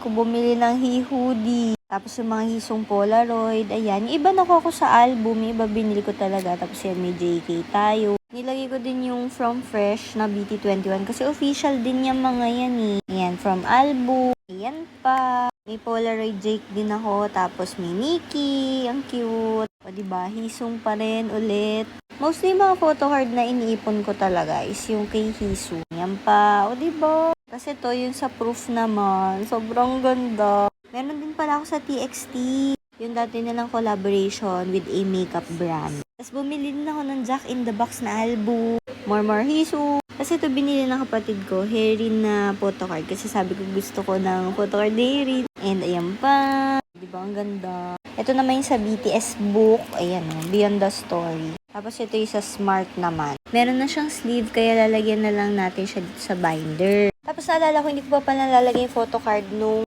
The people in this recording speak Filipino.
ko bumili ng hoodie. Tapos yung mga hisong Polaroid, ayan. Yung iba nakuha ko sa album, yung iba binili ko talaga. Tapos yan, may JK tayo. Nilagay ko din yung From Fresh na BT21 kasi official din yung mga yan eh. Ayan, from album. Ayan pa. May Polaroid Jake din ako. Tapos may Mickey. Ang cute. O diba, hisong pa rin ulit. Mostly mga photo card na iniipon ko talaga is yung kay Hisu. Yan pa. O diba? Kasi to yung sa proof naman. Sobrang ganda. Meron din pala ako sa TXT. Yung dati nilang collaboration with a makeup brand. Tapos bumili din ako ng Jack in the Box na album. More Hisu. Kasi ito binili ng kapatid ko. Herin na photocard. Kasi sabi ko gusto ko ng photocard Herin. And ayan pa. Diba ang ganda. Ito naman yung sa BTS book. Ayan o. Beyond the Story. Tapos ito yung sa Smart naman. Meron na siyang sleeve. Kaya lalagyan na lang natin siya dito sa binder. Tapos naalala ko hindi ko pa pala lalagay yung photocard nung